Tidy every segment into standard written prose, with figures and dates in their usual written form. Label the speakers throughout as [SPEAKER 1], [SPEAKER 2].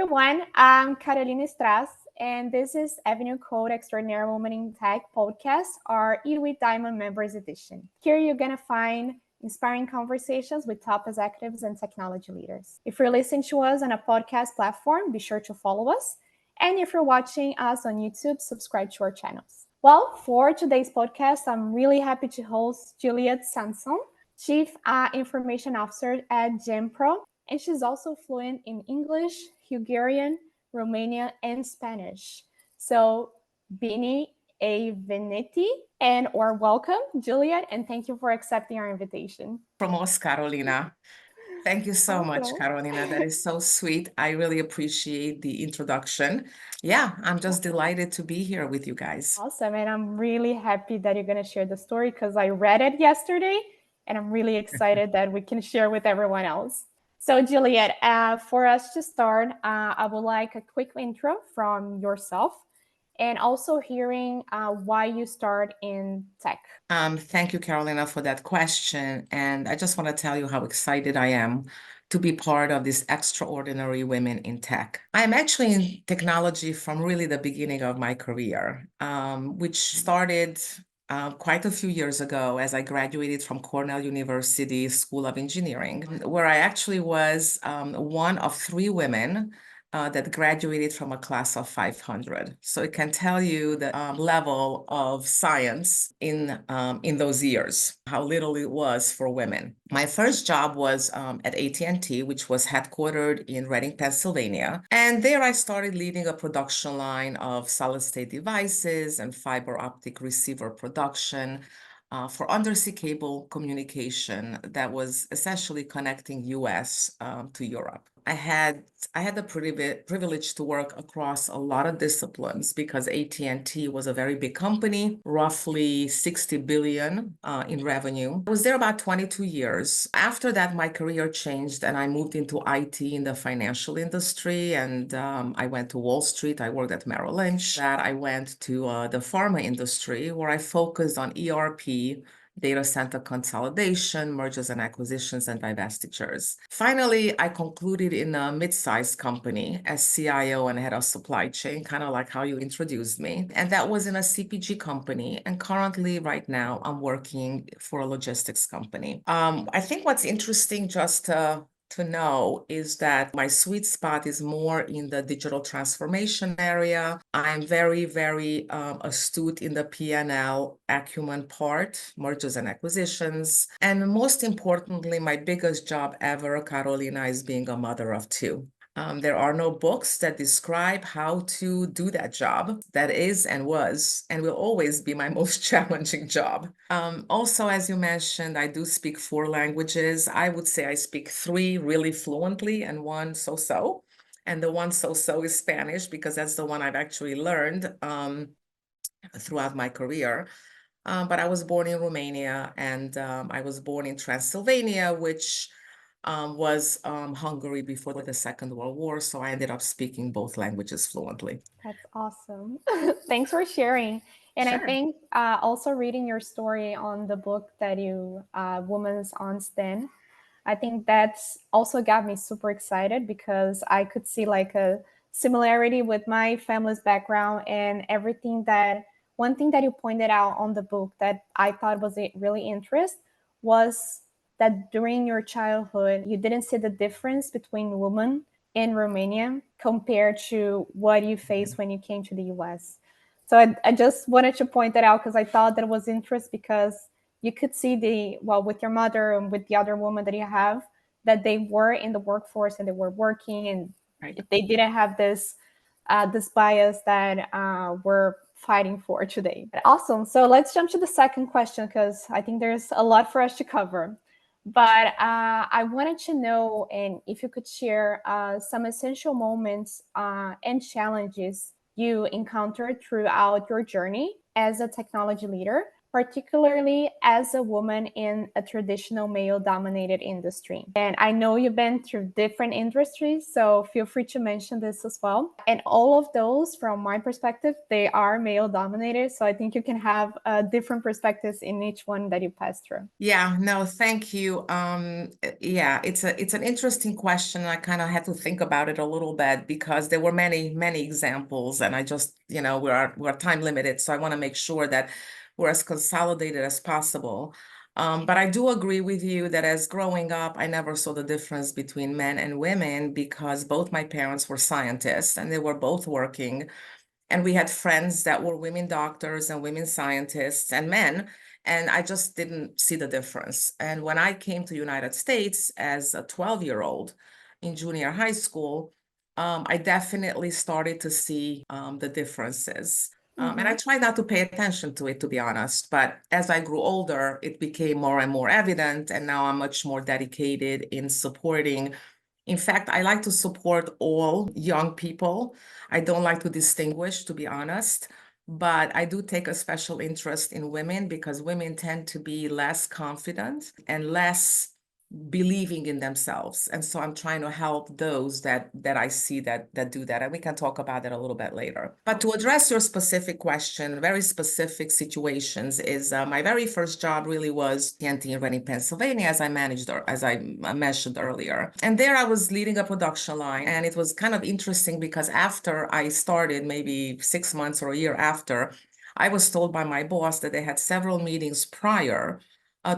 [SPEAKER 1] everyone. I'm Carolina Stras, and this is Avenue Code Extraordinary Women in Tech podcast, our EWiT Diamond Members Edition. Here you're going to find inspiring conversations with top executives and technology leaders. If you're listening to us on a podcast platform, be sure to follow us. And if you're watching us on YouTube, subscribe to our channels. Well, for today's podcast, I'm really happy to host Juliette Samson, Chief Information Officer at Genpro. And she's also fluent in English, Hungarian, Romanian, and Spanish. So, Bini a Veneti, and or welcome, Juliette, and thank you for accepting our invitation.
[SPEAKER 2] From us, Carolina. Thank you so much,
[SPEAKER 1] Awesome.
[SPEAKER 2] Carolina. That is so sweet. I really appreciate the introduction. Yeah, I'm just delighted to be here with you guys.
[SPEAKER 1] Awesome. And I'm really happy that you're going to share the story because I read it yesterday and I'm really excited that we can share with everyone else. So, Juliette, for us to start, I would like a quick intro from yourself and also hearing why you start in tech.
[SPEAKER 2] Thank you, Carolina, for that question. And I just want to tell you how excited I am to be part of this extraordinary women in tech. I'm actually in technology from really the beginning of my career, which started quite a few years ago as I graduated from Cornell University School of Engineering, where I actually was one of three women that graduated from a class of 500. So it can tell you the level of science in those years, how little it was for women. My first job was at AT&T, which was headquartered in Reading, Pennsylvania. And there I started leading a production line of solid-state devices and fiber optic receiver production for undersea cable communication that was essentially connecting US to Europe. I had the privilege to work across a lot of disciplines because AT&T was a very big company, roughly 60 billion in revenue. I was there about 22 years. After that, my career changed and I moved into IT in the financial industry, and I went to Wall Street. I worked at Merrill Lynch. That I went to the pharma industry where I focused on ERP, data center consolidation, mergers and acquisitions, and divestitures. Finally, I concluded in a mid-sized company as CIO and head of supply chain, kind of like how you introduced me. And that was in a CPG company. And currently, right now, I'm working for a logistics company. I think what's interesting just to know is that my sweet spot is more in the digital transformation area. I'm very, very astute in the P&L acumen part, mergers and acquisitions. And most importantly, my biggest job ever, Carolina, is being a mother of two. There are no books that describe how to do that job. That is and was and will always be my most challenging job. Also, as you mentioned, I do speak 4 languages. I would say I speak 3 really fluently and 1 so-so. And the 1 so-so is Spanish because that's the one I've actually learned throughout my career. But I was born in Romania and I was born in Transylvania, which was Hungary before the Second World War. So I ended up speaking both languages fluently.
[SPEAKER 1] That's awesome. Thanks for sharing. And I
[SPEAKER 2] Sure.
[SPEAKER 1] think also reading your story on the book that you, Women's on STEM, I think that's also got me super excited because I could see like a similarity with my family's background and everything that one thing that you pointed out on the book that I thought was really interesting was that during your childhood, you didn't see the difference between women in Romania compared to what you faced when you came to the US. So I just wanted to point that out because I thought that was interesting because you could see with your mother and with the other woman that you have, that they were in the workforce and they were working and
[SPEAKER 2] Right.
[SPEAKER 1] they didn't have this bias that we're fighting for today. Awesome. So let's jump to the second question because I think there's a lot for us to cover. But I wanted to know, and if you could share some essential moments and challenges you encountered throughout your journey as a technology leader particularly as a woman in a traditional male-dominated industry. And I know you've been through different industries, so feel free to mention this as well. And all of those, from my perspective, they are male-dominated, so I think you can have different perspectives in each one that you pass through.
[SPEAKER 2] Yeah, no, thank you. Yeah, it's an interesting question. I kind of had to think about it a little bit because there were many examples, and I just, we're time limited, so I want to make sure that we're as consolidated as possible. But I do agree with you that as growing up, I never saw the difference between men and women because both my parents were scientists and they were both working. And we had friends that were women doctors and women scientists and men, and I just didn't see the difference. And when I came to the United States as a 12-year-old in junior high school, I definitely started to see the differences. And I tried not to pay attention to it, to be honest. But as I grew older, it became more and more evident. And now I'm much more dedicated in supporting. In fact, I like to support all young people. I don't like to distinguish, to be honest, but I do take a special interest in women because women tend to be less confident and less believing in themselves. And so I'm trying to help those that I see that do that. And we can talk about that a little bit later. But to address your specific question, very specific situations is my very first job really was AT&T in Reading, Pennsylvania, as I mentioned earlier. And there I was leading a production line. And it was kind of interesting because after I started, maybe 6 months or a year after, I was told by my boss that they had several meetings prior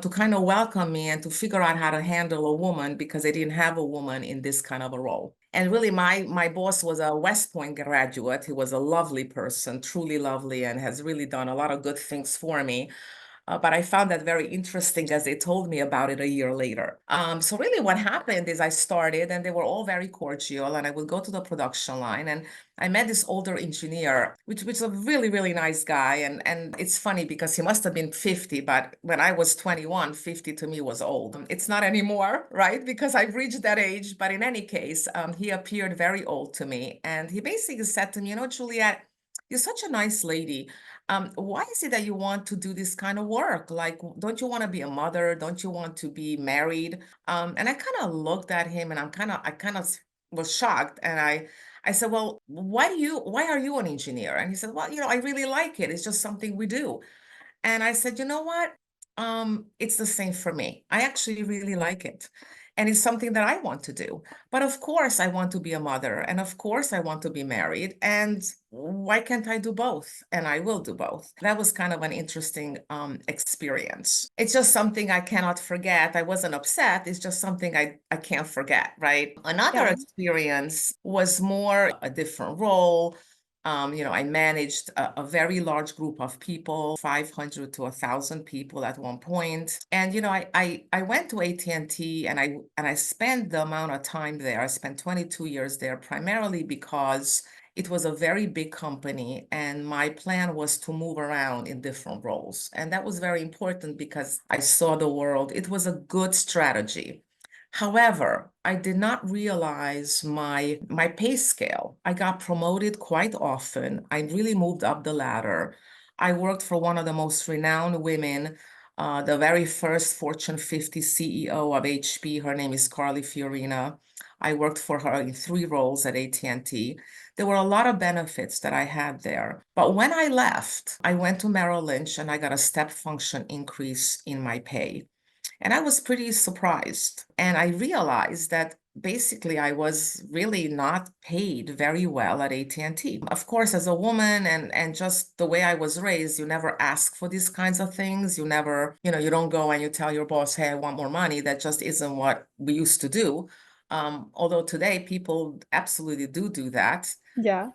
[SPEAKER 2] to kind of welcome me and to figure out how to handle a woman because they didn't have a woman in this kind of a role. And really, my boss was a West Point graduate. He was a lovely person, truly lovely, and has really done a lot of good things for me. But I found that very interesting as they told me about it a year later. So really what happened is I started and they were all very cordial and I would go to the production line and I met this older engineer, which was a really nice guy. And it's funny because he must have been 50, but when I was 21, 50 to me was old. It's not anymore, right? Because I've reached that age. But in any case, he appeared very old to me. And he basically said to me, Juliette, you're such a nice lady. Why is it that you want to do this kind of work? Like, don't you want to be a mother? Don't you want to be married? And I kind of looked at him and I kind of was shocked. And I said, well, why are you an engineer? And he said, well, I really like it. It's just something we do. And I said, you know what? It's the same for me. I actually really like it. And it's something that I want to do. But of course, I want to be a mother. And of course, I want to be married. And why can't I do both? And I will do both. That was kind of an interesting experience. It's just something I cannot forget. I wasn't upset. It's just something I can't forget, right? Another experience was more a different role. I managed a very large group of people, 500 to 1,000 people at one point. And, I went to AT&T and I spent the amount of time there. I spent 22 years there primarily because it was a very big company and my plan was to move around in different roles. And that was very important because I saw the world. It was a good strategy. However, I did not realize my pay scale. I got promoted quite often. I really moved up the ladder. I worked for one of the most renowned women, the very first Fortune 50 CEO of HP. Her name is Carly Fiorina. I worked for her in 3 roles at AT&T. There were a lot of benefits that I had there. But when I left, I went to Merrill Lynch and I got a step function increase in my pay. And I was pretty surprised. And I realized that basically I was really not paid very well at AT&T. Of course, as a woman and just the way I was raised, you never ask for these kinds of things. You never, you don't go and you tell your boss, hey, I want more money. That just isn't what we used to do. Although today people absolutely do that.
[SPEAKER 1] Yeah.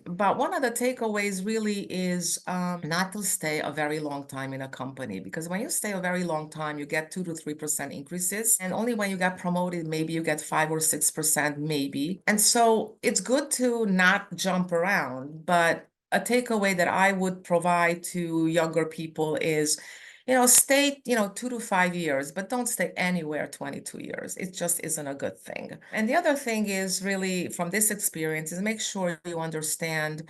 [SPEAKER 2] But one of the takeaways really is not to stay a very long time in a company because when you stay a very long time, you get 2 to 3% increases. And only when you get promoted, maybe you get 5 or 6%, maybe. And so it's good to not jump around. But a takeaway that I would provide to younger people is, stay, 2 to 5 years, but don't stay anywhere 22 years. It just isn't a good thing. And the other thing is really from this experience is make sure you understand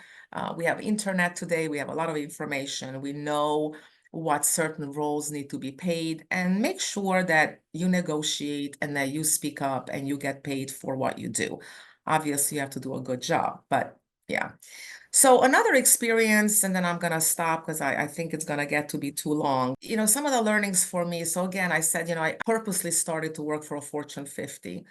[SPEAKER 2] we have internet today. We have a lot of information. We know what certain roles need to be paid, and make sure that you negotiate and that you speak up and you get paid for what you do. Obviously, you have to do a good job, but yeah. So another experience, and then I'm going to stop because I think it's going to get to be too long. Some of the learnings for me. So again, I said, I purposely started to work for a Fortune 50.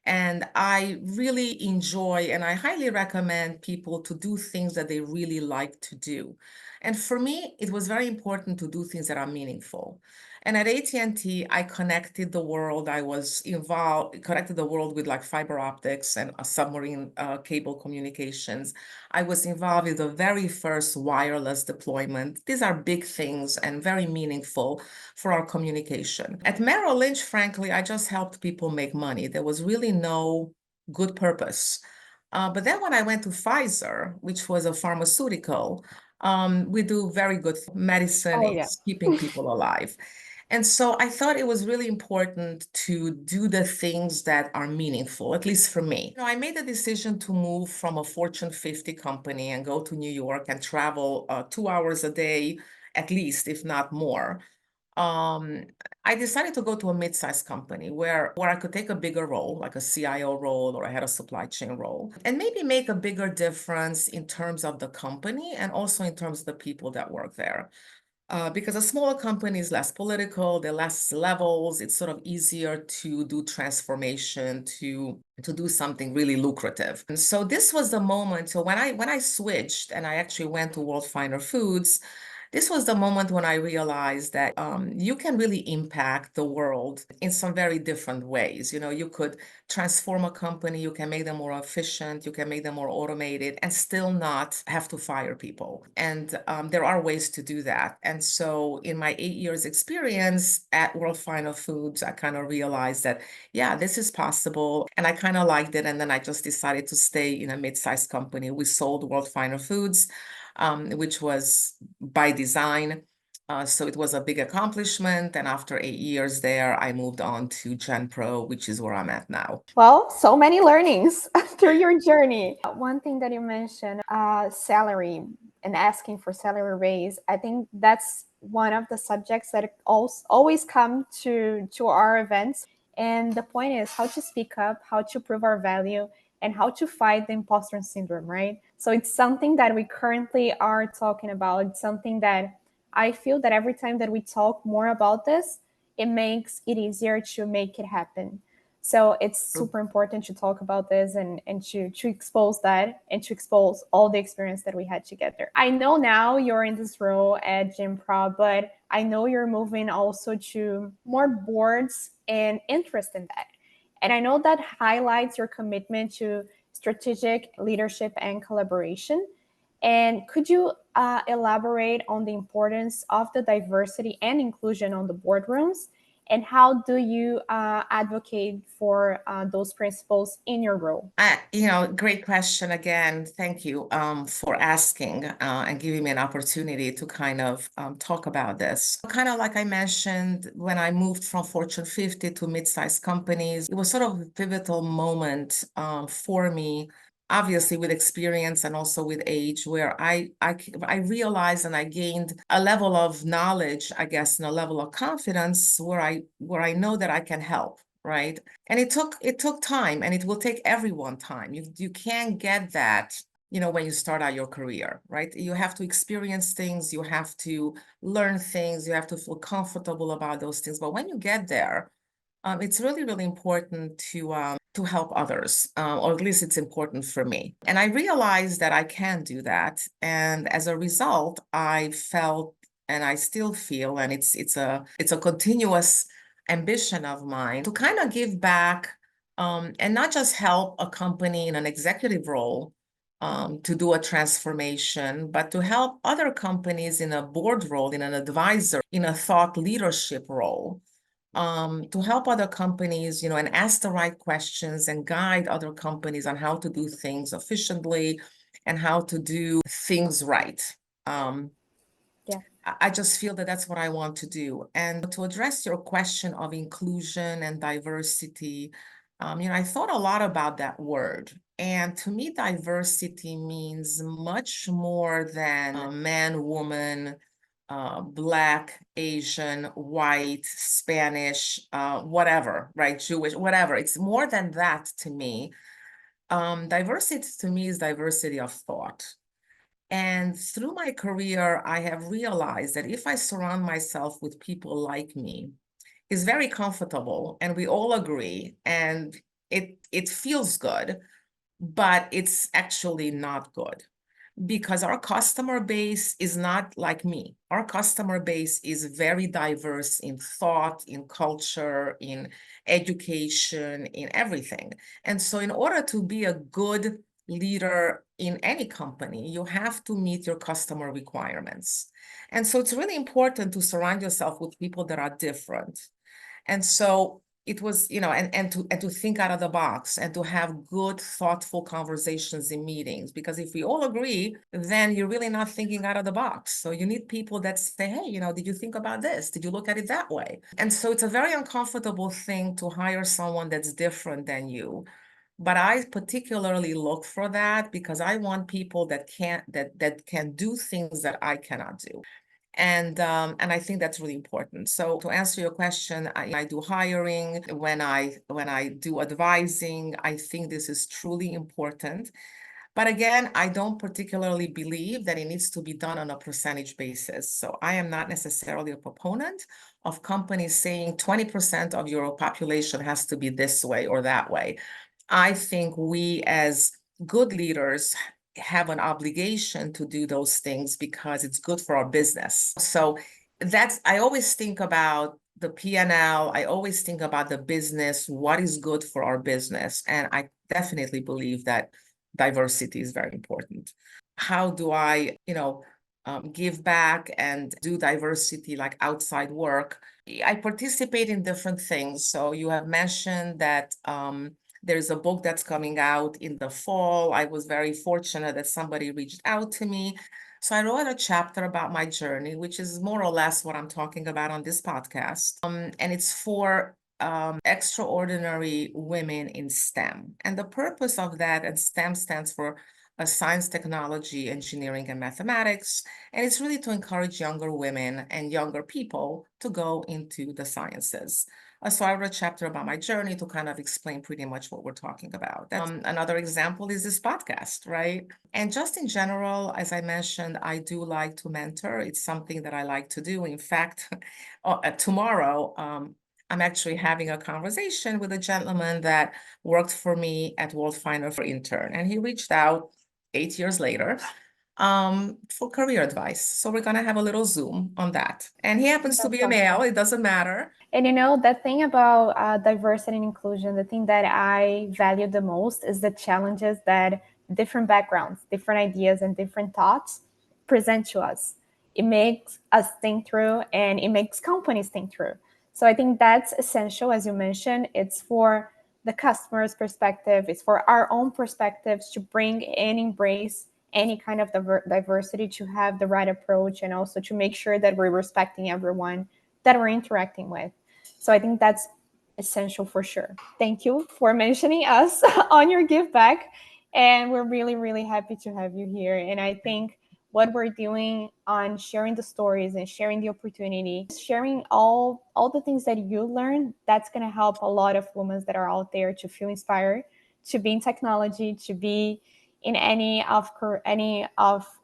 [SPEAKER 2] And I really enjoy and I highly recommend people to do things that they really like to do. And for me, it was very important to do things that are meaningful. And at AT&T, I connected the world. I was connected the world with like fiber optics and submarine cable communications. I was involved in the very first wireless deployment. These are big things and very meaningful for our communication. At Merrill Lynch, frankly, I just helped people make money. There was really no good purpose. But then when I went to Pfizer, which was a pharmaceutical, we do very good medicine.
[SPEAKER 1] Oh, yeah.
[SPEAKER 2] It's keeping people alive. And so I thought it was really important to do the things that are meaningful, at least for me. I made the decision to move from a Fortune 50 company and go to New York and travel 2 hours a day, at least, if not more. I decided to go to a mid-sized company where I could take a bigger role, like a CIO role or a head of supply chain role, and maybe make a bigger difference in terms of the company and also in terms of the people that work there. Because a smaller company is less political, there are less levels, it's sort of easier to do transformation, to do something really lucrative. And so this was the moment. So when I switched and I actually went to World Finer Foods, this was the moment when I realized that you can really impact the world in some very different ways. You could transform a company, you can make them more efficient, you can make them more automated, and still not have to fire people. And there are ways to do that. And so in my 8 years experience at World Finer Foods, I kind of realized that, yeah, this is possible. And I kind of liked it. And then I just decided to stay in a mid-sized company. We sold World Finer Foods, which was by design. So it was a big accomplishment. And after 8 years there, I moved on to Genpro, which is where I'm at now.
[SPEAKER 1] Well, so many learnings through your journey. One thing that you mentioned, salary and asking for salary raise. I think that's one of the subjects that always come to our events. And the point is how to speak up, how to prove our value, and how to fight the imposter syndrome, right? So it's something that we currently are talking about. It's something that I feel that every time that we talk more about this, it makes it easier to make it happen. So it's super important to talk about this and to expose that and to expose all the experience that we had together. I know now you're in this role at Genpro, but I know you're moving also to more boards and interest in that. And I know that highlights your commitment to strategic leadership and collaboration. And could you elaborate on the importance of the diversity and inclusion on the boardrooms? And how do you advocate for those principles in your role?
[SPEAKER 2] Great question again. Thank you for asking and giving me an opportunity to kind of talk about this. Kind of like I mentioned, when I moved from Fortune 50 to mid-sized companies, it was sort of a pivotal moment for me, obviously with experience and also with age, where I realized and I gained a level of knowledge, I guess, and a level of confidence where I know that I can help, right? And it took time, and it will take everyone time. You can't get that, when you start out your career, right? You have to experience things, you have to learn things, you have to feel comfortable about those things. But when you get there, it's really, really important to help others, or at least it's important for me. And I realized that I can do that. And as a result, I felt, and I still feel, and it's a continuous ambition of mine to kind of give back, and not just help a company in an executive role to do a transformation, but to help other companies in a board role, in an advisor, in a thought leadership role, to help other companies, and ask the right questions and guide other companies on how to do things efficiently and how to do things right.
[SPEAKER 1] Yeah.
[SPEAKER 2] I just feel that that's what I want to do. And to address your question of inclusion and diversity, I thought a lot about that word. And to me, diversity means much more than man, woman, Black, Asian, white, Spanish, whatever, right? Jewish, whatever. It's more than that to me. Diversity to me is diversity of thought. And through my career, I have realized that if I surround myself with people like me, it's very comfortable and we all agree and it feels good, but it's actually not good because our customer base is not like me. Our customer base is very diverse in thought, in culture, in education, in everything. And so in order to be a good leader in any company, you have to meet your customer requirements. And so it's really important to surround yourself with people that are different. And so it was, and to think out of the box and to have good, thoughtful conversations in meetings. Because if we all agree, then you're really not thinking out of the box. So you need people that say, hey, did you think about this? Did you look at it that way? And so it's a very uncomfortable thing to hire someone that's different than you. But I particularly look for that because I want people that can do things that I cannot do. And I think that's really important. So to answer your question, I do hiring. When I do advising, I think this is truly important. But again, I don't particularly believe that it needs to be done on a percentage basis. So I am not necessarily a proponent of companies saying 20% of your population has to be this way or that way. I think we as good leaders have an obligation to do those things because it's good for our business. So I always think about the P&L. I always think about the business, what is good for our business. And I definitely believe that diversity is very important. How do I, give back and do diversity like outside work? I participate in different things. So you have mentioned that there's a book that's coming out in the fall. I was very fortunate that somebody reached out to me. So I wrote a chapter about my journey, which is more or less what I'm talking about on this podcast. And it's for extraordinary women in STEM. And the purpose of that, and STEM stands for science, technology, engineering, and mathematics. And it's really to encourage younger women and younger people to go into the sciences. So I wrote a chapter about my journey to kind of explain pretty much what we're talking about. Another example is this podcast, right? And just in general, as I mentioned, I do like to mentor. It's something that I like to do. In fact, tomorrow, I'm actually having a conversation with a gentleman that worked for me at World Finder for intern, and he reached out 8 years later for career advice. So we're gonna have a little Zoom on that. And he happens to be a male, it doesn't matter.
[SPEAKER 1] And the thing about diversity and inclusion, the thing that I value the most is the challenges that different backgrounds, different ideas, and different thoughts present to us. It makes us think through and it makes companies think through. So I think that's essential, as you mentioned. It's for the customer's perspective, it's for our own perspectives to bring and embrace any kind of diversity, to have the right approach, and also to make sure that we're respecting everyone that we're interacting with. So I think that's essential for sure. Thank you for mentioning us on your give back. And we're really, really happy to have you here. And I think what we're doing on sharing the stories and sharing the opportunity, sharing all the things that you learn, that's going to help a lot of women that are out there to feel inspired, to be in technology, to be in any of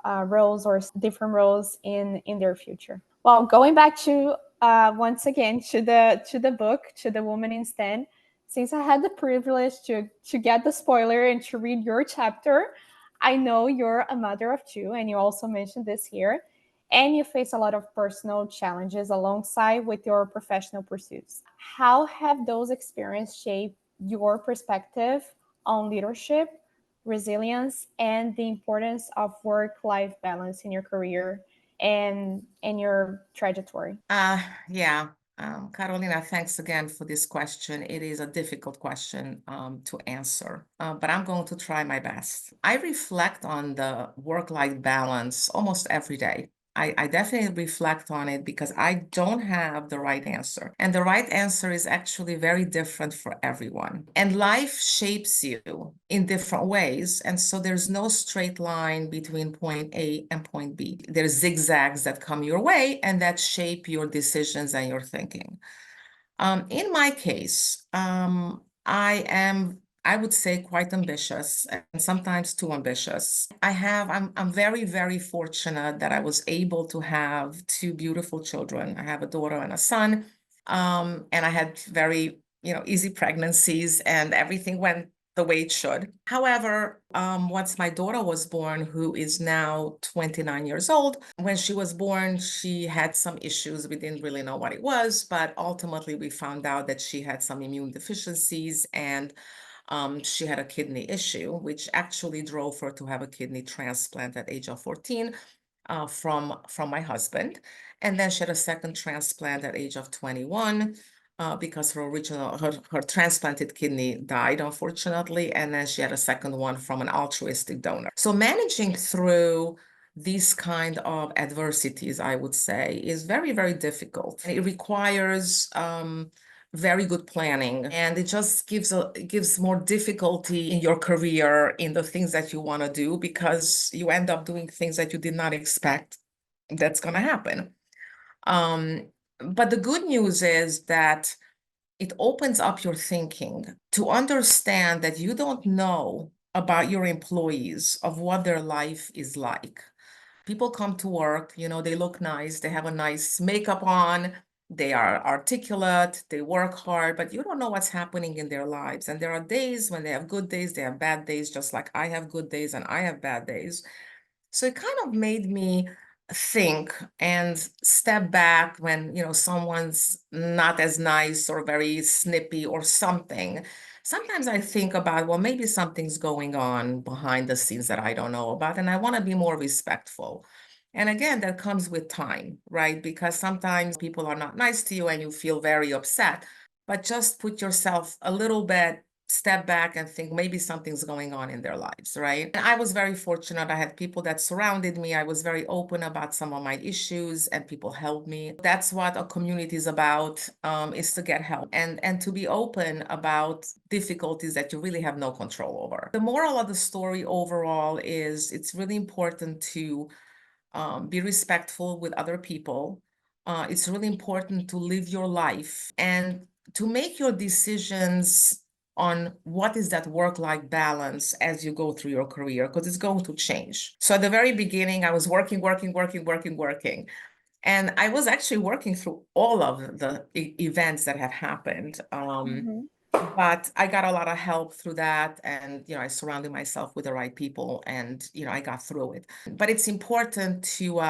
[SPEAKER 1] roles or different roles in their future. Well, going back to once again to the book, to The Woman in STEM, since I had the privilege to get the spoiler and to read your chapter, I know you're a mother of two, and you also mentioned this here, and you face a lot of personal challenges alongside with your professional pursuits. How have those experiences shaped your perspective on leadership, resilience, and the importance of work-life balance in your career and in your trajectory?
[SPEAKER 2] Yeah. Carolina, thanks again for this question. It is a difficult question to answer, but I'm going to try my best. I reflect on the work-life balance almost every day. I definitely reflect on it because I don't have the right answer. And the right answer is actually very different for everyone. And life shapes you in different ways. And so there's no straight line between point A and point B. There's zigzags that come your way and that shape your decisions and your thinking. In my case, I would say, quite ambitious and sometimes too ambitious. I'm very, very fortunate that I was able to have two beautiful children. I have a daughter and a son. And I had very, easy pregnancies and everything went the way it should. However, once my daughter was born, who is now 29 years old, when she was born, she had some issues. We didn't really know what it was, but ultimately we found out that she had some immune deficiencies and she had a kidney issue, which actually drove her to have a kidney transplant at age of 14 from my husband. And then she had a second transplant at age of 21 because her transplanted kidney died, unfortunately. And then she had a second one from an altruistic donor. So managing through these kind of adversities, I would say, is very, very difficult. It requires very good planning, and it just gives more difficulty in your career, in the things that you want to do, because you end up doing things that you did not expect that's going to happen. But the good news is that it opens up your thinking to understand that you don't know about your employees, of what their life is like. People come to work, they look nice, they have a nice makeup on, they are articulate, they work hard, but you don't know what's happening in their lives. And there are days when they have good days, they have bad days, just like I have good days and I have bad days. So it kind of made me think and step back when, someone's not as nice or very snippy or something. Sometimes I think about, well, maybe something's going on behind the scenes that I don't know about, and I want to be more respectful. And again, that comes with time, right? Because sometimes people are not nice to you and you feel very upset, but just put yourself a little bit, step back and think maybe something's going on in their lives, right? And I was very fortunate. I had people that surrounded me. I was very open about some of my issues and people helped me. That's what a community is about, is to get help and to be open about difficulties that you really have no control over. The moral of the story overall is it's really important to be respectful with other people. It's really important to live your life and to make your decisions on what is that work-life balance as you go through your career, because it's going to change. So at the very beginning, I was working. And I was actually working through all of the events that have happened. But I got a lot of help through that. And, I surrounded myself with the right people and, I got through it. But it's important to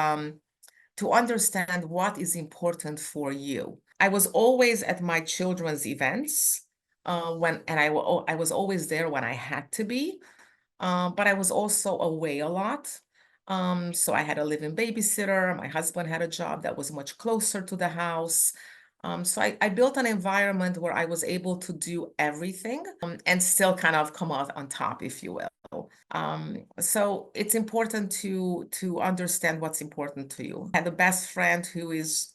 [SPEAKER 2] understand what is important for you. I was always at my children's events I was always there when I had to be, but I was also away a lot. So I had a live-in babysitter. My husband had a job that was much closer to the house. So I built an environment where I was able to do everything and still kind of come out on top, if you will. So it's important to understand what's important to you. I had a best friend who is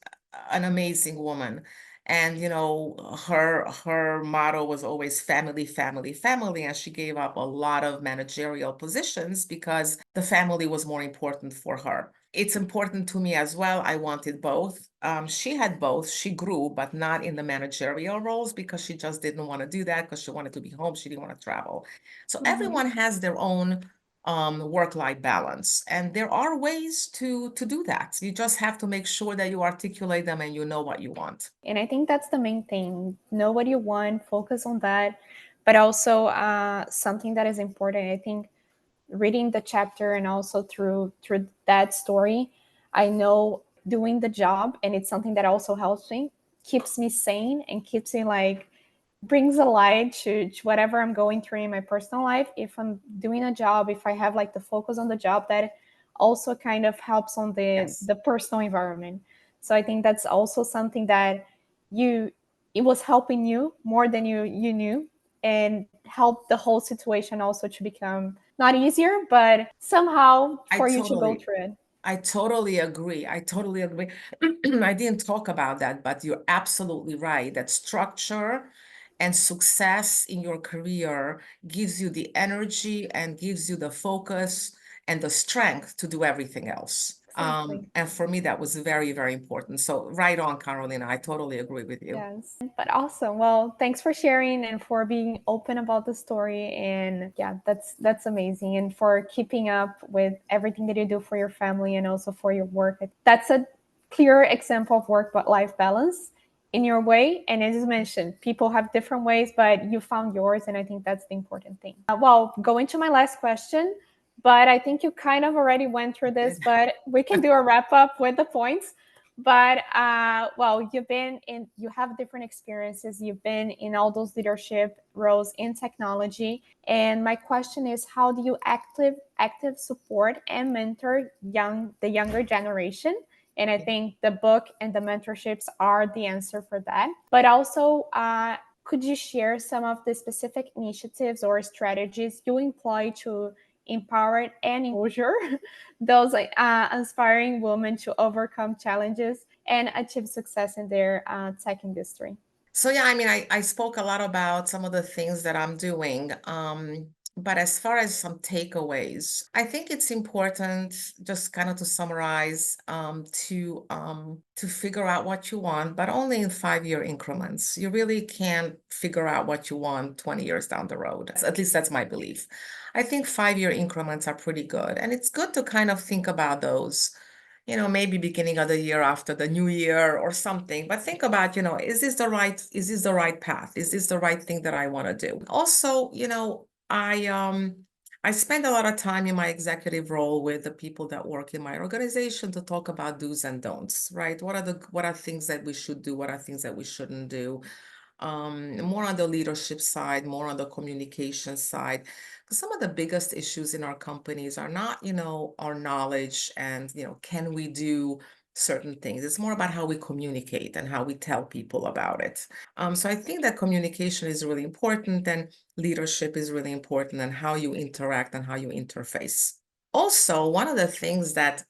[SPEAKER 2] an amazing woman. And her motto was always family, family, family. And she gave up a lot of managerial positions because the family was more important for her. It's important to me as well. I wanted both. She had both. She grew, but not in the managerial roles because she just didn't want to do that because she wanted to be home. She didn't want to travel. So everyone has their own work-life balance. And there are ways to do that. You just have to make sure that you articulate them and you know what you want.
[SPEAKER 1] And I think that's the main thing. Know what you want, focus on that. But also something that is important, I think, reading the chapter and also through that story, I know doing the job, and it's something that also helps me, keeps me sane and keeps me like, brings a light to whatever I'm going through in my personal life. If I'm doing a job, if I have like the focus on the job, that also kind of helps on
[SPEAKER 2] Yes.
[SPEAKER 1] the personal environment. So I think that's also something that it was helping you more than you knew, and help the whole situation also to become not easier, but somehow for you to go through it.
[SPEAKER 2] I totally agree. I totally agree. I didn't talk about that, but you're absolutely right that structure and success in your career gives you the energy and gives you the focus and the strength to do everything else.
[SPEAKER 1] Exactly.
[SPEAKER 2] And for me, that was very, very important. So right on, Carolina, I totally agree with you.
[SPEAKER 1] Yes. But awesome. Well, thanks for sharing and for being open about the story. And yeah, that's amazing. And for keeping up with everything that you do for your family and also for your work. That's a clear example of work-life balance in your way. And as you mentioned, people have different ways, but you found yours. And I think that's the important thing. Well, going to my last question, but I think you kind of already went through this, but we can do a wrap up with the points. But well, you have different experiences. You've been in all those leadership roles in technology. And my question is, how do you active support and mentor the younger generation? And I think the book and the mentorships are the answer for that. But also, could you share some of the specific initiatives or strategies you employ to empower and encourage those aspiring women to overcome challenges and achieve success in their tech industry?
[SPEAKER 2] So yeah, I mean, I spoke a lot about some of the things that I'm doing. But as far as some takeaways, I think it's important just kind of to summarize, to figure out what you want, but only in 5-year increments. You really can't figure out what you want 20 years down the road. At least that's my belief. I think 5-year increments are pretty good. And it's good to kind of think about those, maybe beginning of the year after the new year or something. But think about, is this the right path? Is this the right thing that I want to do? Also, I spend a lot of time in my executive role with the people that work in my organization to talk about do's and don'ts, right? What are things that we should do? What are things that we shouldn't do? More on the leadership side, more on the communication side. Because some of the biggest issues in our companies are not, our knowledge and, can we do certain things. It's more about how we communicate and how we tell people about it. So I think that communication is really important and leadership is really important and how you interact and how you interface. Also, one of the things that,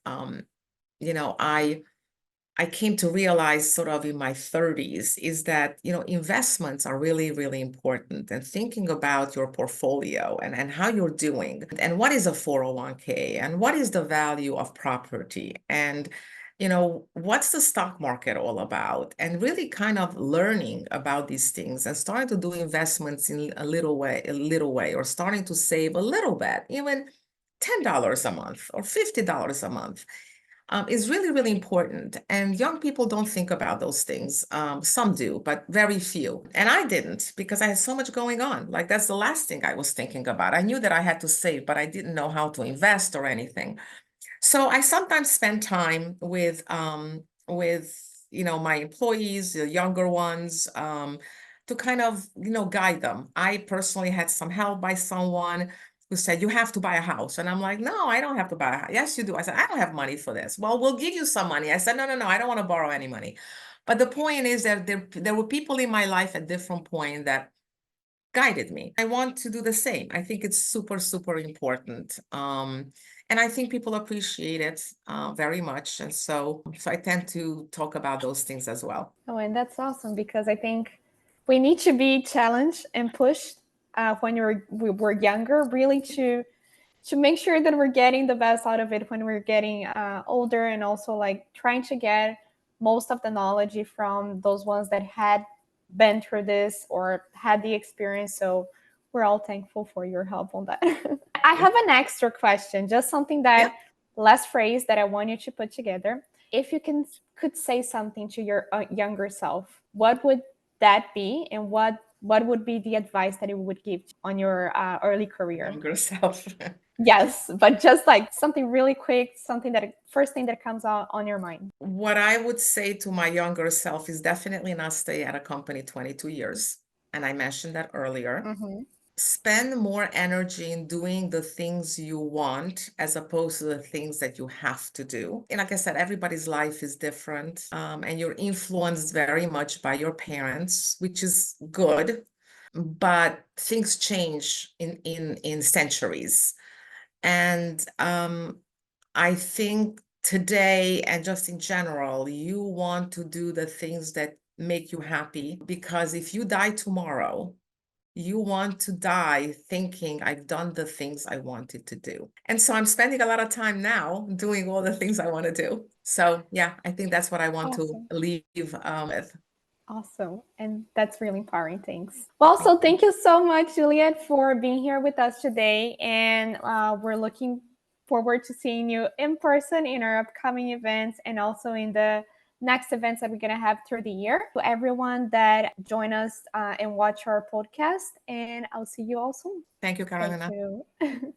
[SPEAKER 2] I came to realize sort of in my 30s is that, investments are really, really important and thinking about your portfolio and how you're doing and what is a 401k and what is the value of property and, what's the stock market all about and really kind of learning about these things and starting to do investments in a little way, or starting to save a little bit, even $10 a month or $50 a month is really, really important. And young people don't think about those things. Some do, but very few. And I didn't because I had so much going on. Like that's the last thing I was thinking about. I knew that I had to save, but I didn't know how to invest or anything. So I sometimes spend time with my employees, the younger ones, to kind of guide them. I personally had some help by someone who said you have to buy a house, and I'm like, no, I don't have to buy a house. Yes, you do. I said I don't have money for this. Well, we'll give you some money. I said no, no, no, I don't want to borrow any money. But the point is that there were people in my life at different points that guided me. I want to do the same. I think it's super, super important. And I think people appreciate it very much. And so I tend to talk about those things as well.
[SPEAKER 1] Oh, and that's awesome because I think we need to be challenged and pushed when we're younger, really to make sure that we're getting the best out of it when we're getting older, and also like trying to get most of the knowledge from those ones that had been through this or had the experience. So we're all thankful for your help on that. I have an extra question, just something
[SPEAKER 2] Yeah.
[SPEAKER 1] that last phrase that I want you to put together. If you could say something to your younger self, what would that be, and what would be the advice that you would give on your early career?
[SPEAKER 2] Younger self.
[SPEAKER 1] Yes, but just like something really quick, something that first thing that comes out on your mind.
[SPEAKER 2] What I would say to my younger self is definitely not stay at a company 22 years. And I mentioned that earlier.
[SPEAKER 1] Mm-hmm.
[SPEAKER 2] Spend more energy in doing the things you want as opposed to the things that you have to do. And like I said, everybody's life is different, and you're influenced very much by your parents, which is good, but things change in centuries. And I think today and just in general, you want to do the things that make you happy, because if you die tomorrow, you want to die thinking I've done the things I wanted to do. And so I'm spending a lot of time now doing all the things I want to do. So yeah, I think that's what I want to leave with.
[SPEAKER 1] Awesome. And that's really empowering. Thanks. Well, so thank you so much, Juliette, for being here with us today. And we're looking forward to seeing you in person in our upcoming events and also in the next events that we're going to have through the year. To everyone that join us and watch our podcast. And I'll see you all soon.
[SPEAKER 2] Thank you, Carolina.
[SPEAKER 1] Thank you.